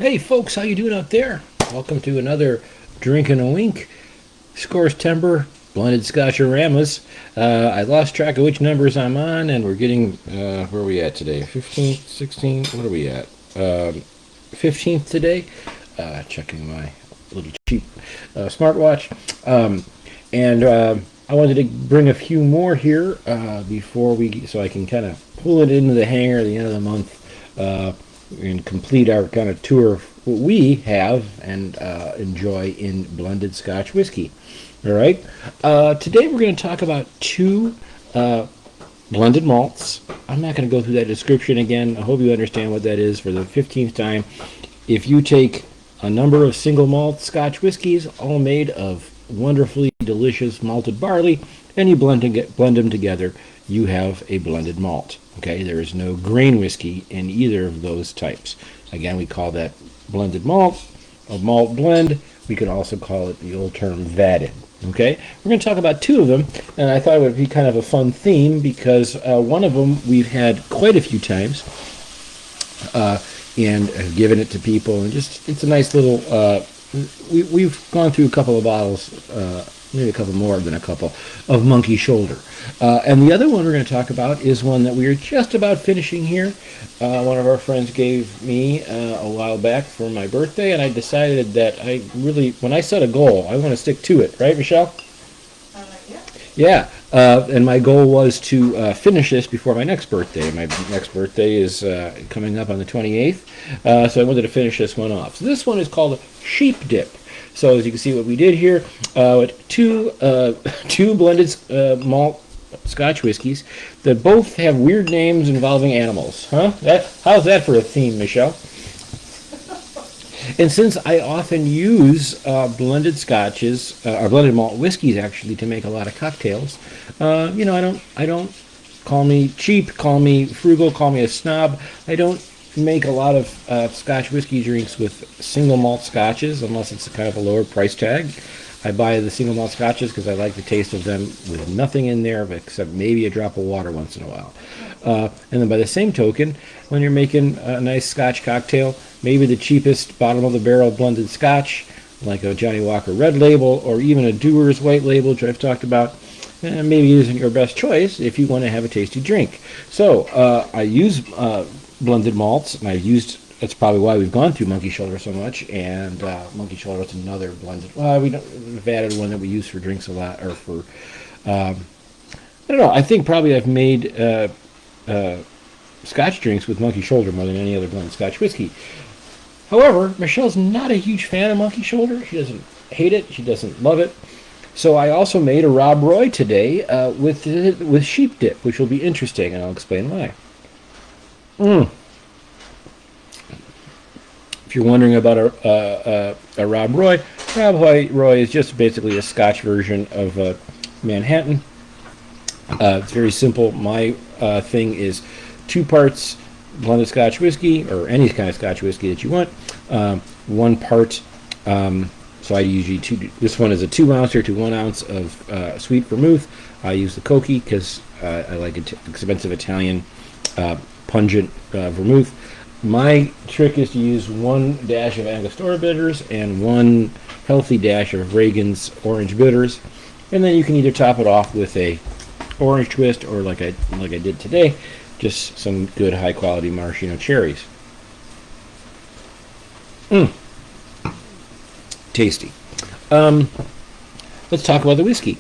Hey folks, how you doing out there? Welcome to another Drink and a Wink Scorztember blended Scotch-o-ramas. I lost track of which numbers I'm on, and we're getting where are we at today? 15th, 16th. What are we at? 15th today. Checking my little cheap smartwatch, and I wanted to bring a few more here before so I can kind of pull it into the hanger at the end of the month. And complete our kind of tour of what we have and enjoy in blended Scotch whiskey. All right. Today we're going to talk about two blended malts. I'm not going to go through that description again. I hope you understand what that is for the 15th time. If you take a number of single malt Scotch whiskeys, all made of wonderfully delicious malted barley, and you blend them together, you have a blended malt. Okay, there is no grain whiskey in either of those types. Again, we call that blended malt, a malt blend. We could also call it the old term vatted. Okay, we're going to talk about two of them, and I thought it would be kind of a fun theme because one of them we've had quite a few times and have given it to people, and just it's a nice little. We've gone through a couple of bottles. Maybe a couple more than a couple, of Monkey Shoulder. And the other one we're going to talk about is one that we are just about finishing here. One of our friends gave me a while back for my birthday, and I decided that when I set a goal, I want to stick to it. Right, Michelle? Yeah. And my goal was to finish this before my next birthday. My next birthday is coming up on the 28th, so I wanted to finish this one off. So this one is called Sheep Dip. So as you can see what we did here, two blended malt Scotch whiskeys that both have weird names involving animals. Huh? How's that for a theme, Michelle? And since I often use blended scotches or blended malt whiskeys actually to make a lot of cocktails, I don't call me cheap, call me frugal, call me a snob. I don't make a lot of Scotch whiskey drinks with single malt scotches unless it's kind of a lower price tag. I buy the single malt scotches because I like the taste of them with nothing in there except maybe a drop of water once in a while. And then by the same token, when you're making a nice Scotch cocktail, maybe the cheapest bottom of the barrel blended Scotch like a Johnny Walker Red Label or even a Dewar's White Label, which I've talked about, maybe isn't your best choice if you want to have a tasty drink. So I use blended malts, and that's probably why we've gone through Monkey Shoulder so much, and Monkey Shoulder is another blended, we've added one that we use for drinks a lot, or for, I don't know, I think probably I've made Scotch drinks with Monkey Shoulder more than any other blended Scotch whiskey. However, Michelle's not a huge fan of Monkey Shoulder. She doesn't hate it, she doesn't love it. So I also made a Rob Roy today with Sheep Dip, which will be interesting, and I'll explain why. If you're wondering about a Rob Roy is just basically a Scotch version of Manhattan. It's very simple. My thing is 2 parts blended Scotch whiskey, or any kind of Scotch whiskey that you want. 1 part, so I usually this one is a 2 ouncer to 1 ounce of sweet vermouth. I use the Cokie because I like expensive Italian pungent vermouth. My trick is to use 1 dash of Angostura bitters and 1 healthy dash of Reagan's orange bitters, and then you can either top it off with a orange twist or like I did today, just some good high quality maraschino cherries. Tasty. Let's talk about the whiskey.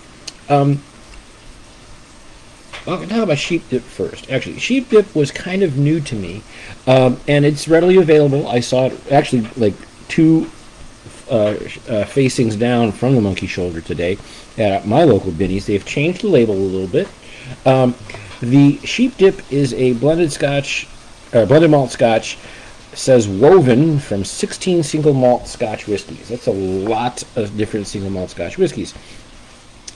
I'll talk about Sheep Dip first. Actually, Sheep Dip was kind of new to me, and it's readily available. I saw it actually like 2 facings down from the Monkey Shoulder today at my local Binny's. They've changed the label a little bit. The Sheep Dip is a blended malt Scotch. Says woven from 16 single malt Scotch whiskeys. That's a lot of different single malt Scotch whiskeys.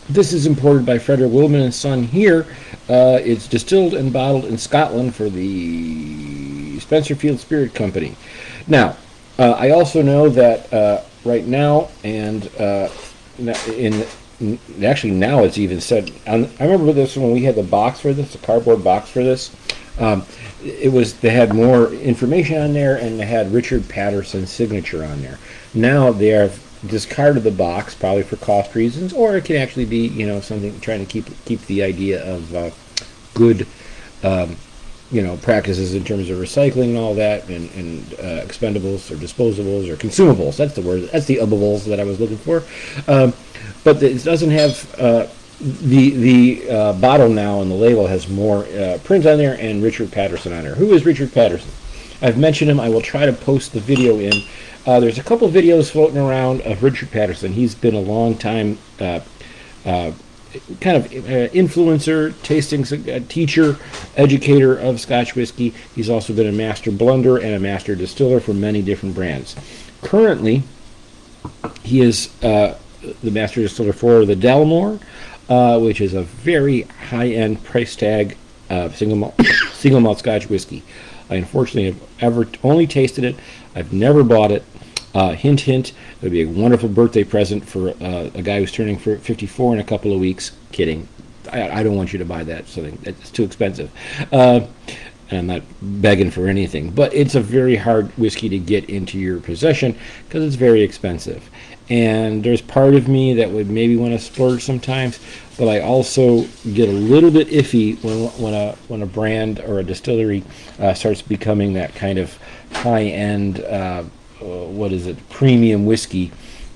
This is imported by Frederick Wilman and Son here. It's distilled and bottled in Scotland for the Spencerfield Spirit Company. Now, I also know that right now, and actually now it's even said, I remember this when we had the box for this, the cardboard box for this. They had more information on there, and they had Richard Patterson's signature on there. Now they have discarded the box, probably for cost reasons, or it can actually be, something trying to keep the idea of good practices in terms of recycling and all that, and expendables or disposables or consumables. That's the word. That's the obables that I was looking for. But it doesn't have the bottle now, and the label has more print on there and Richard Patterson on there. Who is Richard Patterson? I've mentioned him. I will try to post the video in. There's a couple videos floating around of Richard Patterson. He's been a long time kind of influencer, tasting teacher, educator of Scotch whiskey. He's also been a master blender and a master distiller for many different brands. Currently, he is the master distiller for the Dalmore, which is a very high-end price tag single malt Scotch whiskey. I unfortunately have ever only tasted it. I've never bought it. Hint, hint, it would be a wonderful birthday present for a guy who's turning 54 in a couple of weeks. Kidding. I don't want you to buy that. It's too expensive. And I'm not begging for anything. But it's a very hard whiskey to get into your possession because it's very expensive. And there's part of me that would maybe want to splurge sometimes, but I also get a little bit iffy when a brand or a distillery starts becoming that kind of high-end premium whiskey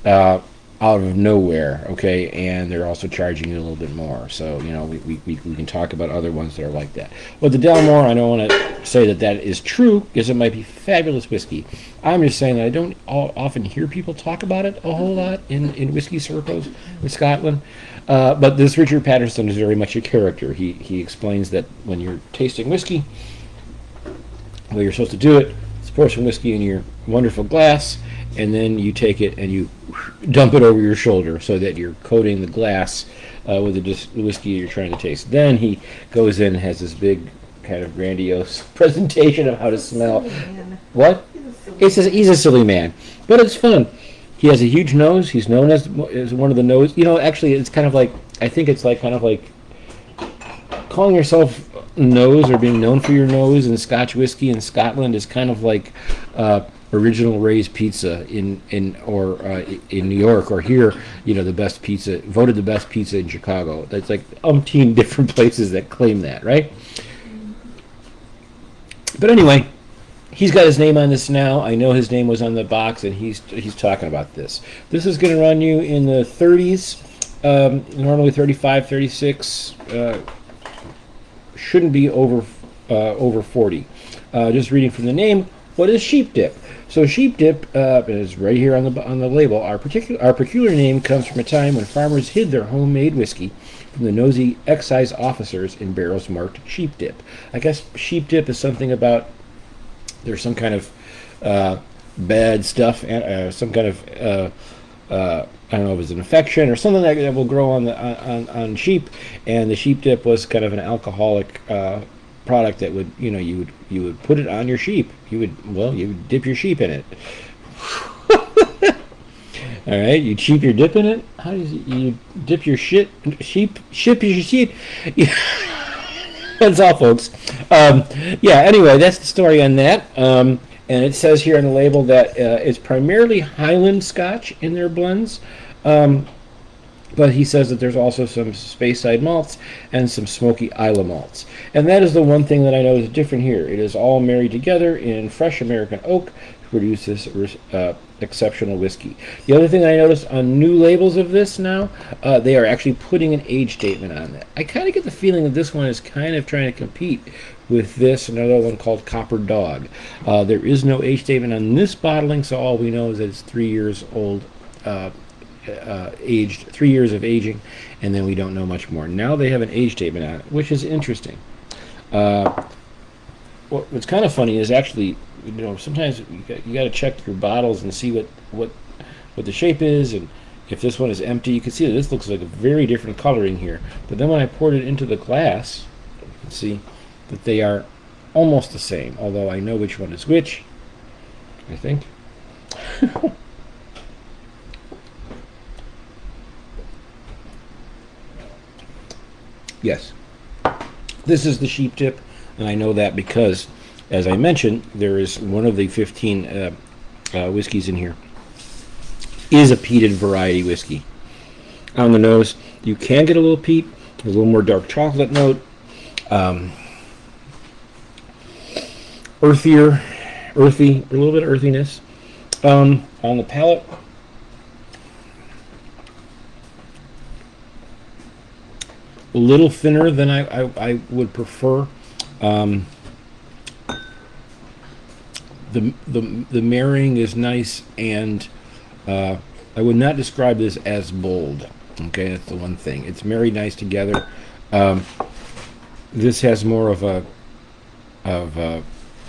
out of nowhere, okay, and they're also charging you a little bit more. So, we can talk about other ones that are like that. But the Dalmore, I don't want to say that is true, because it might be fabulous whiskey. I'm just saying that I don't often hear people talk about it a whole lot in whiskey circles in Scotland. But this Richard Patterson is very much a character. He explains that when you're tasting whiskey, the way you're supposed to do it, pour some whiskey in your wonderful glass, and then you take it and you dump it over your shoulder so that you're coating the glass with the whiskey you're trying to taste. Then he goes in and has this big kind of grandiose presentation of how to smell. What? He's a silly man, but it's fun. He has a huge nose. He's known as one of the nose. Actually, it's kind of like, I think it's like kind of like calling yourself nose or being known for your nose in Scotch whiskey in Scotland is kind of like original Ray's Pizza in New York, or here, the best pizza, voted the best pizza in Chicago. That's like umpteen different places that claim that, right? But anyway, he's got his name on this now. I know his name was on the box, and he's talking about this. This is going to run you in the 30s, normally 35, 36. Shouldn't be over 40. Just reading from the name, what is sheep dip? So sheep dip is right here on the label. Our peculiar name comes from a time when farmers hid their homemade whiskey from the nosy excise officers in barrels marked sheep dip. I guess sheep dip is something about there's some kind of bad stuff, some kind of I don't know if it's an infection or something that will grow on sheep, and the sheep dip was kind of an alcoholic product that would, you would put it on your sheep. You would dip your sheep in it. All right, you cheap your dip in it. How do you dip your ship your sheep? That's all, folks. Anyway, that's the story on that. And it says here on the label that it's primarily Highland Scotch in their blends. But he says that there's also some Speyside malts and some smoky Islay malts. And that is the one thing that I know is different here. It is all married together in fresh American oak to produce this exceptional whiskey. The other thing I noticed on new labels of this now, they are actually putting an age statement on that. I kind of get the feeling that this one is kind of trying to compete with this, another one called Copper Dog. There is no age statement on this bottling, so all we know is that it's 3 years old, aged, 3 years of aging, and then we don't know much more. Now they have an age statement on it, which is interesting. What's kind of funny is actually, sometimes you got to check your bottles and see what the shape is, and if this one is empty, you can see that this looks like a very different coloring here. But then when I poured it into the glass, you can see that they are almost the same, although I know which one is which, I think. Yes, this is the sheep dip. And I know that because, as I mentioned, there is one of the 15 whiskeys in here is a peated variety whiskey. On the nose, you can get a little peat, a little more dark chocolate note, earthy, a little bit of earthiness. On the palate, a little thinner than I would prefer. The marrying is nice, and I would not describe this as bold. Okay, that's the one thing. It's married nice together. This has more of a I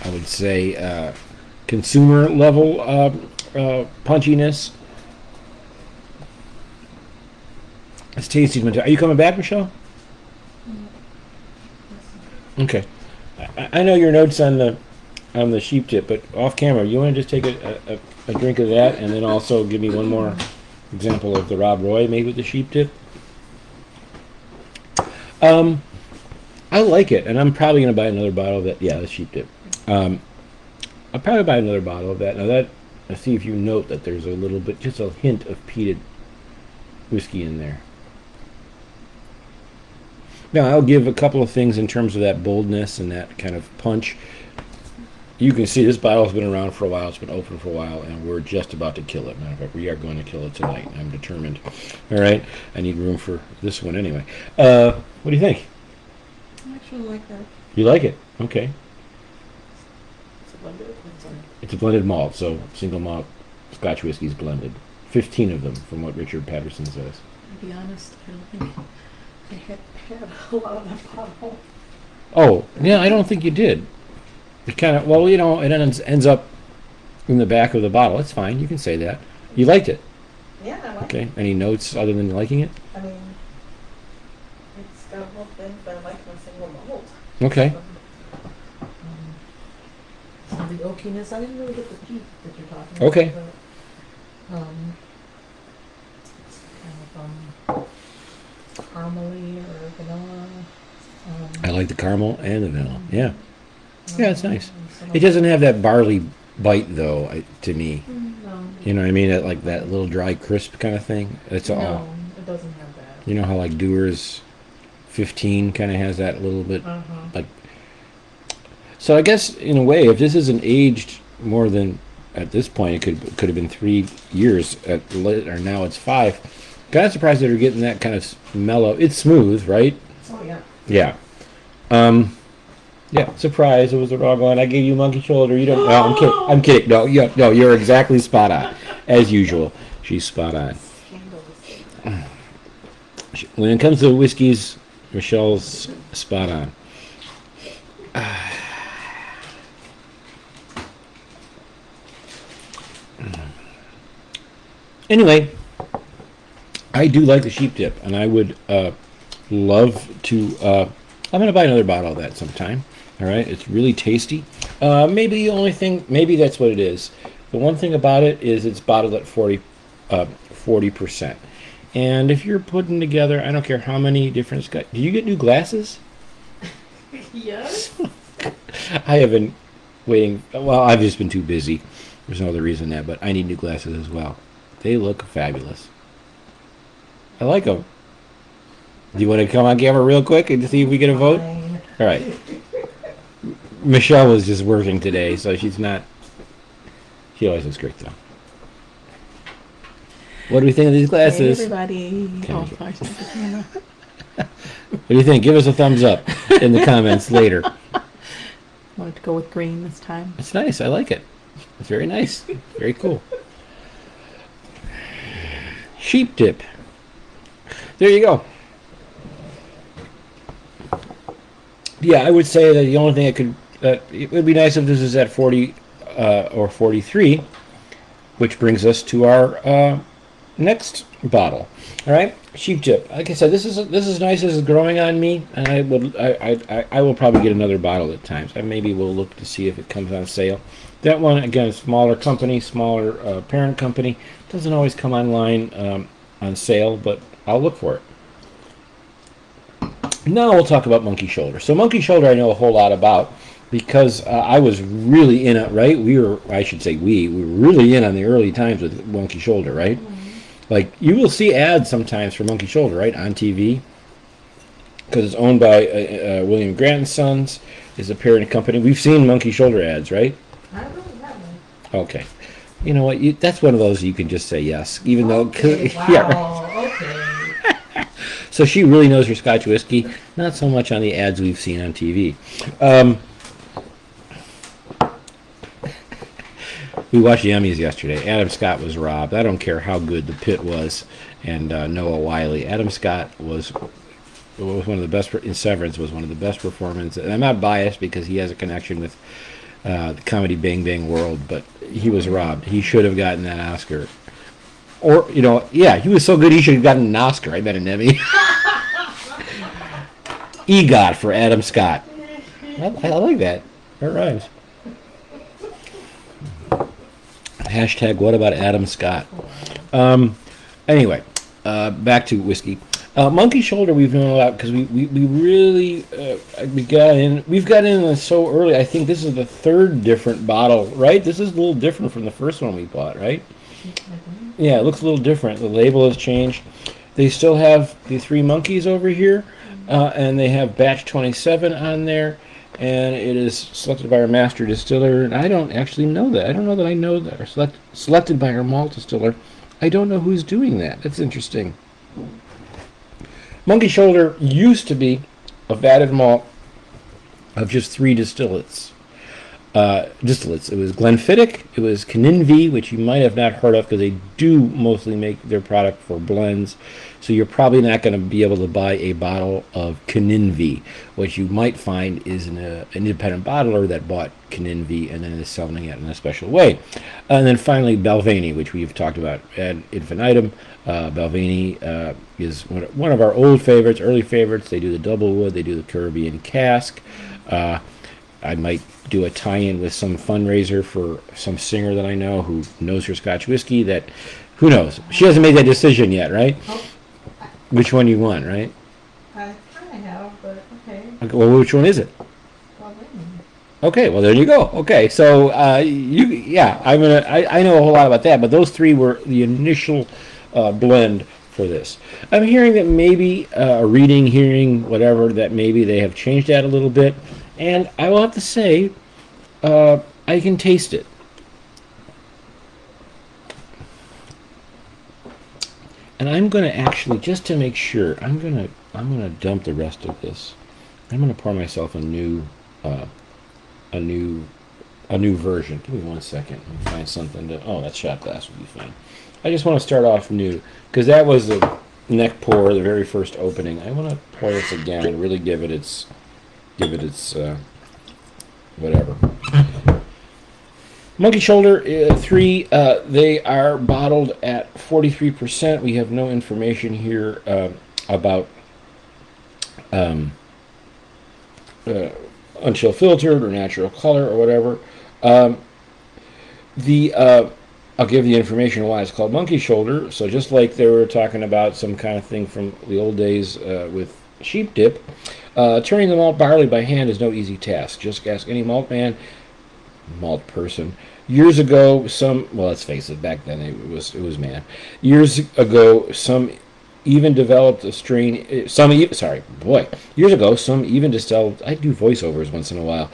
would say consumer level punchiness. It's tasty. Are you coming back, Michelle? Okay. I know your notes on the sheep tip, but off camera, you want to just take a drink of that, and then also give me one more example of the Rob Roy made with the sheep tip. I like it, and I'm probably going to buy another bottle of that. Yeah, the sheep tip. I'll probably buy another bottle of that. Now that, I see if you note that there's a little bit, just a hint of peated whiskey in there. Now I'll give a couple of things in terms of that boldness and that kind of punch. You can see this bottle's been around for a while. It's been open for a while, and we're just about to kill it. Matter of fact, we are going to kill it tonight. I'm determined. All right, I need room for this one anyway. What do you think? I actually like that. You like it? Okay. It's a blended. It's a blended malt, so single malt Scotch whiskies blended. 15 of them, from what Richard Patterson says. To be honest, I don't think I had a lot of that bottle. Oh, yeah, I don't think you did. It kind of, well, you know, it ends up in the back of the bottle. It's fine. You can say that. You liked it. Yeah, I like Okay. Any notes other than liking it? I mean, it's got a little thing, but I like my single malt. Okay. So the oakiness, I didn't really get the peat that you're talking about. Okay. But, it's kind of caramely or vanilla. I like the caramel and the vanilla. Yeah. Yeah, it's nice. some It of doesn't have that barley bite, though, to me. No, You know what I mean? Like that little dry crisp kind of thing. It's all. no, it doesn't have that. You know how like Dewar's 15 kind of has that little bit. Like. So I guess in a way, if this isn't aged more than at this point, it could have been 3 years or now it's 5. Kind of surprised that they're getting that kind of mellow. It's smooth, right? Oh yeah. Yeah. Yeah. Surprise! It was the wrong one. I gave you monkey shoulder. You don't. No, I'm kidding. I'm kidding. No, you're exactly spot on, as usual. She's spot on. When it comes to whiskeys, Michelle's spot on. Anyway, I do like the sheep dip, and I would love to. I'm going to buy another bottle of that sometime. All right, it's really tasty. Maybe the only thing, maybe that's what it is. The one thing about it is it's bottled at 40%. And if you're putting together, I don't care how many different Scotch. Do you get new glasses? Yes. I have been waiting. Well, I've just been too busy. There's no other reason than that, but I need new glasses as well. They look fabulous. I like them. Do you want to come on camera real quick and see if we get a vote? Fine. All right. Michelle was just working today, so she's not. She always looks great, though. What do we think of these glasses? Hey, everybody. Okay. Oh, sorry, it's the camera. What do you think? Give us a thumbs up in the comments later. Wanted to go with green this time. It's nice. I like it. It's very nice. Very cool. Sheep dip. There you go. Yeah, I would say that the only thing it would be nice if this is at 40 or 43, which brings us to our next bottle. All right, sheep dip. Like I said, this is nice. This is growing on me, and I will probably get another bottle at times. I maybe will look to see if it comes on sale. That one again, smaller company, smaller parent company, doesn't always come online on sale, but I'll look for it. Now we'll talk about monkey shoulder. So monkey shoulder I know a whole lot about because I was really in it, right? I should say we were really in on the early times with monkey shoulder, right? Like you will see ads sometimes for monkey shoulder, right, on TV because it's owned by William Grant and Sons, is a parent company. We've seen monkey shoulder ads, right? I don't know that one. Okay. You know what? That's one of those you can just say yes, even Okay, though. Yeah. wow, okay. So she really knows her Scotch whiskey, not so much on the ads we've seen on TV. We watched the Emmys yesterday. Adam Scott was robbed. I don't care how good the pit was, and Noah Wiley. Adam Scott was one of the best in Severance. Was one of the best performances. And I'm not biased because he has a connection with the comedy Bang Bang world, but he was robbed. He should have gotten that Oscar. Or, yeah, he was so good he should have gotten an Oscar. I bet an Emmy. EGOT for Adam Scott. I like that. That rhymes. Hashtag what about Adam Scott? Anyway, back to whiskey. Monkey shoulder we've known a lot because we really we've got in so early. I think this is the third different bottle, right? This is a little different from the first one we bought, right? Yeah, it looks a little different. The label has changed. They still have the three monkeys over here, and they have batch 27 on there, and it is selected by our master distiller. And I don't actually know that. I don't know that I know that. Or selected by our malt distiller. I don't know who's doing that. That's interesting. Monkey shoulder used to be a vatted malt of just three distillates. It was Glenfiddich, it was Kinninvie, which you might have not heard of because they do mostly make their product for blends. So you're probably not going to be able to buy a bottle of Kinninvie. What you might find is an independent bottler that bought Kinninvie and then is selling it in a special way. And then finally Balvenie, which we've talked about ad infinitum. Balvenie is one of our old favorites, early favorites. They do the double wood, they do the Caribbean cask. I might do a tie-in with some fundraiser for some singer that I know who knows her Scotch whiskey. That, who knows? She hasn't made that decision yet, right? Oh, Which one you want, right? I kind of have, but okay. Okay, well, which one is it? Well, wait a minute. Okay, well there you go. Okay, so I know a whole lot about that, but those three were the initial blend for this. I'm hearing that maybe hearing whatever, that maybe they have changed that a little bit. And I will have to say, I can taste it. And I'm going to actually, just to make sure, I'm going to dump the rest of this. I'm going to pour myself a new version. Give me 1 second. Let me find something to. Oh, that shot glass would be fine. I just want to start off new because that was the neck pour, the very first opening. I want to pour this again and really give it its whatever. Monkey shoulder 3. They are bottled at 43%. We have no information here about unchill filtered or natural color or whatever. I'll give the information why it's called monkey shoulder. So just like they were talking about some kind of thing from the old days with sheep dip, turning the malt barley by hand is no easy task. Just ask any malt person. Years ago, let's face it, back then it was man. Years ago, some even developed a strain. Years ago, some even distilled. I do voiceovers once in a while.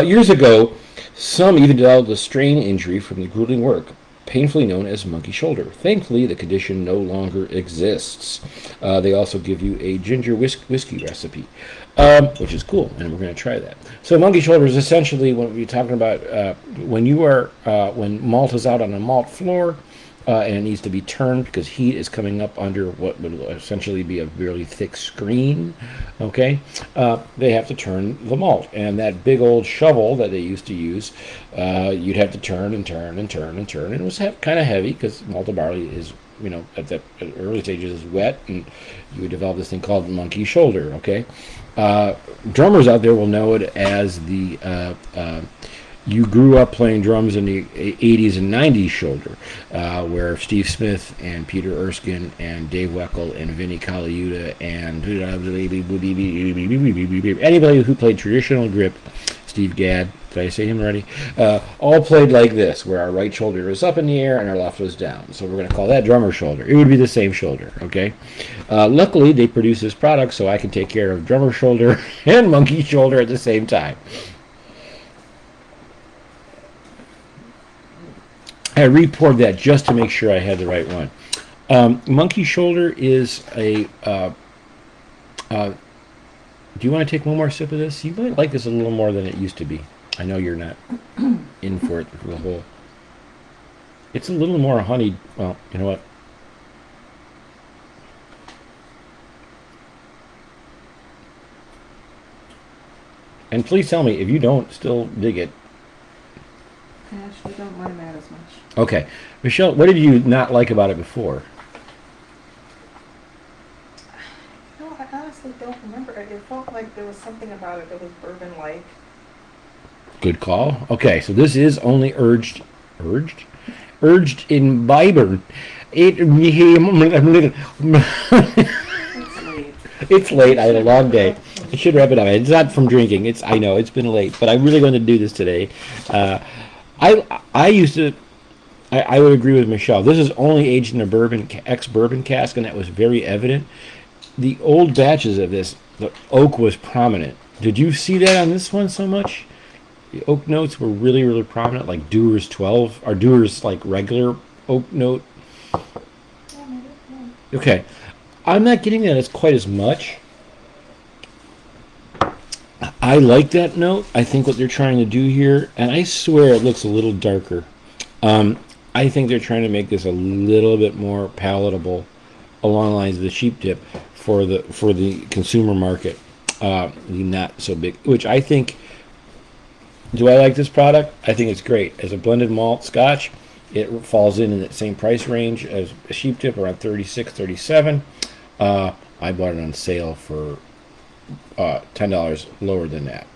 Years ago, some even developed a strain injury from the grueling work, painfully known as monkey shoulder. Thankfully, the condition no longer exists. They also give you a ginger whiskey recipe, which is cool, and we're going to try that. So monkey shoulder is essentially what we're talking about when malt is out on a malt floor, and it needs to be turned because heat is coming up under what would essentially be a really thick screen. Okay, they have to turn the malt, and that big old shovel that they used to use, you'd have to turn and turn and turn and turn, and it was kind of heavy because malted barley is, at the early stages is wet, and you would develop this thing called monkey shoulder. Okay, drummers out there will know it as the you grew up playing drums in the 80s and 90s shoulder, where Steve Smith and Peter Erskine and Dave Weckl and Vinnie Colaiuta and anybody who played traditional grip, Steve Gadd, did I say him already? All played like this, where our right shoulder was up in the air and our left was down. So we're going to call that drummer shoulder. It would be the same shoulder, okay? Luckily, they produce this product so I can take care of drummer shoulder and monkey shoulder at the same time. I re-poured that just to make sure I had the right one. Monkey shoulder is a... do you want to take one more sip of this? You might like this a little more than it used to be. I know you're not in for it for the whole... It's a little more honey... Well, you know what? And please tell me if you don't still dig it. I actually don't mind that as much. Okay. Michelle, what did you not like about it before? No, I honestly don't remember. It felt like there was something about it that was bourbon-like. Good call. Okay, so this is only urged in Byburn. It's late. It's late. I had a long day. I should wrap it up. It's not from drinking. I know it's been late, but I really wanted to do this today. I used to. I would agree with Michelle. This is only aged in a ex-bourbon cask, and that was very evident. The old batches of this, the oak was prominent. Did you see that on this one so much? The oak notes were really, really prominent, like Dewar's 12, or Dewar's like regular oak note. Yeah, maybe. Yeah. Okay, I'm not getting that as quite as much. I like that note. I think what they're trying to do here, and I swear it looks a little darker. I think they're trying to make this a little bit more palatable along the lines of the sheep dip for the consumer market. The not so big, which I think. Do I like this product? I think it's great. As a blended malt scotch, it falls in that same price range as a sheep dip, around 36, 37. I bought it on sale for $10 lower than that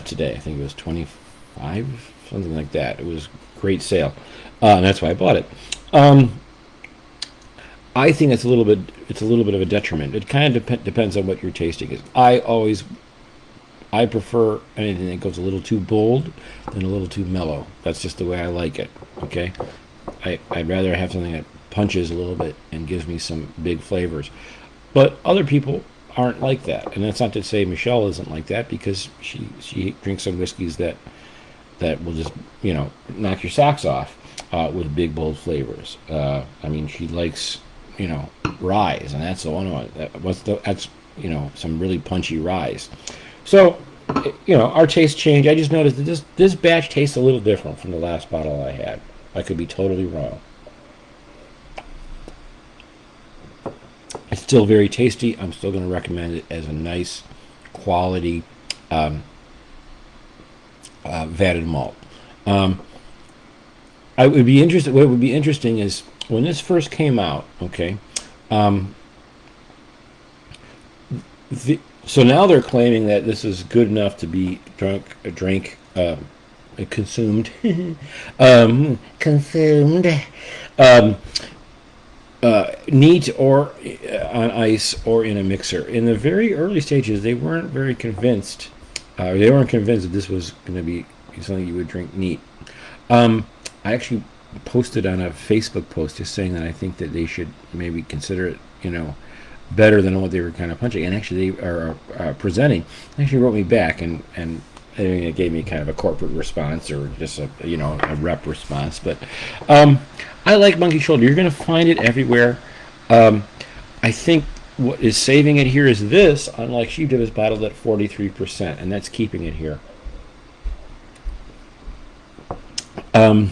today. I think it was 25, something like that. It was a great sale, and that's why I bought it. I think it's a little bit of a detriment. It kind of depends on what your tasting is. I prefer anything that goes a little too bold than a little too mellow. That's just the way I like it. Okay, I'd rather have something that punches a little bit and gives me some big flavors. But other people aren't like that, and that's not to say Michelle isn't like that, because she drinks some whiskeys that will just knock your socks off with big bold flavors. I mean, she likes ryes, and that's the one. That's some really punchy ryes. So, our tastes change. I just noticed that this batch tastes a little different from the last bottle I had. I could be totally wrong. It's still very tasty. I'm still going to recommend it as a nice quality vatted malt. I would be interested. What would be interesting is when this first came out. Okay. So now they're claiming that this is good enough to be consumed, neat or on ice or in a mixer. In the very early stages, they weren't very convinced. They weren't convinced that this was going to be something you would drink neat. I actually posted on a Facebook post just saying that I think that they should maybe consider it, better than what they were kind of punching. And actually they are presenting. They actually wrote me back and it gave me kind of a corporate response, or just a rep response. But I like Monkey Shoulder. You're going to find it everywhere. I think what is saving it here is this, unlike Sheep Dip, is bottled at 43%, and that's keeping it here. Now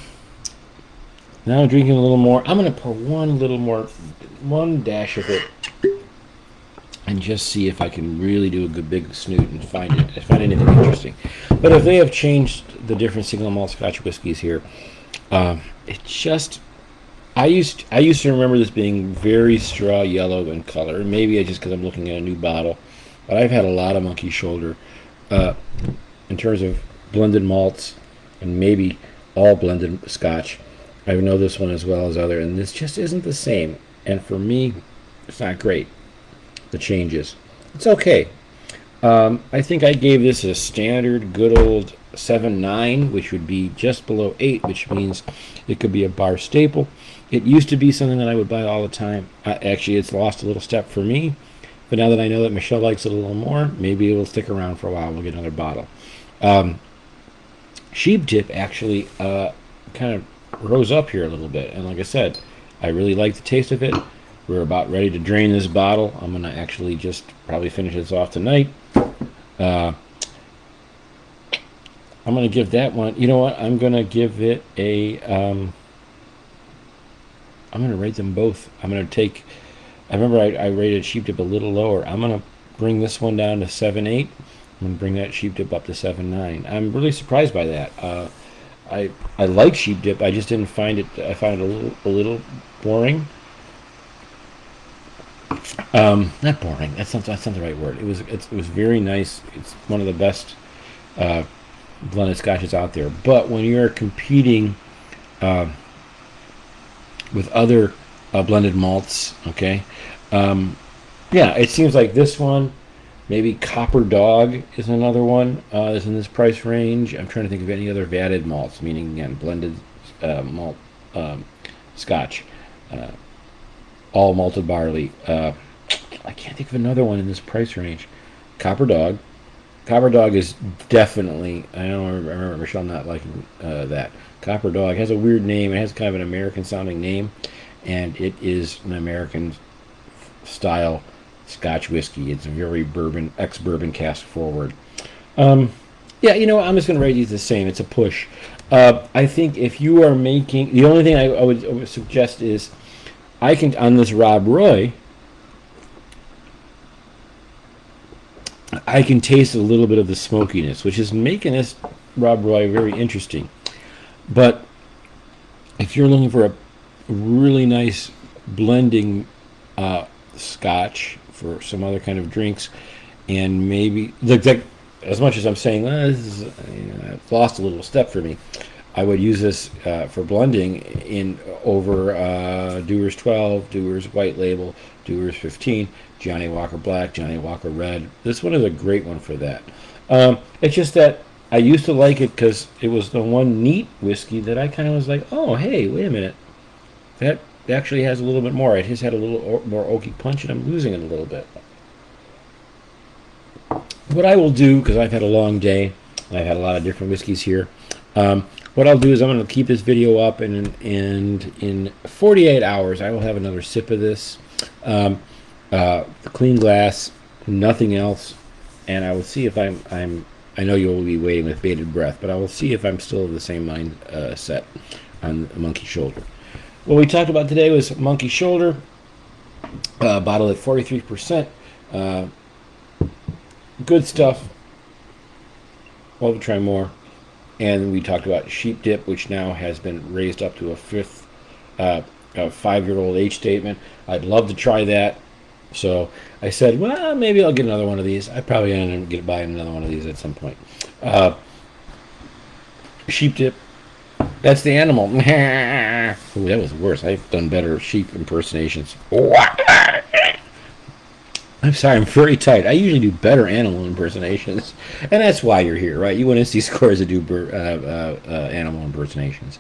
I'm drinking a little more. I'm going to pour one dash of it, and just see if I can really do a good big snoot and find anything interesting. But if they have changed the different single malt Scotch whiskies here, it just I used to remember this being very straw yellow in color. Maybe just because I'm looking at a new bottle, but I've had a lot of Monkey Shoulder in terms of blended malts and maybe all blended Scotch. I know this one as well as other, and this just isn't the same. And for me, it's not great. The changes. It's okay. I think I gave this a standard, good old 7.9, which would be just below 8, which means it could be a bar staple. It used to be something that I would buy all the time. Actually, it's lost a little step for me, but now that I know that Michelle likes it a little more, maybe it will stick around for a while. We'll get another bottle. Sheep dip actually kind of rose up here a little bit, and like I said, I really like the taste of it. We're about ready to drain this bottle. I'm going to actually just probably finish this off tonight. I'm going to give that one, you know what, I'm going to give it a, I'm going to rate them both. I'm going to take, I remember I rated Sheep Dip a little lower. I'm going to bring this one down to 7.8. I'm going to bring that Sheep Dip up to 7.9. I'm really surprised by that. I like Sheep Dip. I just didn't find it, I found it a little boring. Not boring. That's not the right word. It was very nice. It's one of the best blended scotches out there. But when you're competing with other blended malts, okay, yeah, it seems like this one, maybe Copper Dog is another one that's in this price range. I'm trying to think of any other vatted malts, meaning again blended malt scotch. All malted barley. I can't think of another one in this price range. Copper Dog. Copper Dog is definitely. I don't remember Michelle not liking that. Copper Dog has a weird name. It has kind of an American sounding name, and it is an American style Scotch whiskey. It's very bourbon, ex-bourbon cask forward. Yeah, you know what? I'm just going to rate these the same. It's a push. I think if you are making, the only thing I would suggest is, I can, on this Rob Roy, I can taste a little bit of the smokiness, which is making this Rob Roy very interesting. But if you're looking for a really nice blending scotch for some other kind of drinks, and maybe, like as much as I'm saying, this is, it's lost a little step for me, I would use this for blending in over Dewar's 12, Dewar's White Label, Dewar's 15, Johnny Walker Black, Johnny Walker Red. This one is a great one for that. It's just that I used to like it because it was the one neat whiskey that I kind of was like, oh, hey, wait a minute. That actually has a little bit more. It has had a little more oaky punch, and I'm losing it a little bit. What I will do, because I've had a long day, and I've had a lot of different whiskeys here, what I'll do is I'm going to keep this video up, and in 48 hours I will have another sip of this. Clean glass, nothing else, and I will see if I know you'll be waiting with bated breath, but I will see if I'm still of the same mind set on Monkey Shoulder. What we talked about today was Monkey Shoulder, bottle at 43%. Good stuff. We'll try more. And we talked about Sheep Dip, which now has been raised up to a 5-year-old age statement. I'd love to try that. So I said, well, maybe I'll get another one of these. I probably end up buying another one of these at some point. Sheep Dip. That's the animal. Ooh, that was worse. I've done better sheep impersonations. I'm sorry, I'm very tight. I usually do better animal impersonations, and that's why you're here, right? You want to see Scores that do animal impersonations.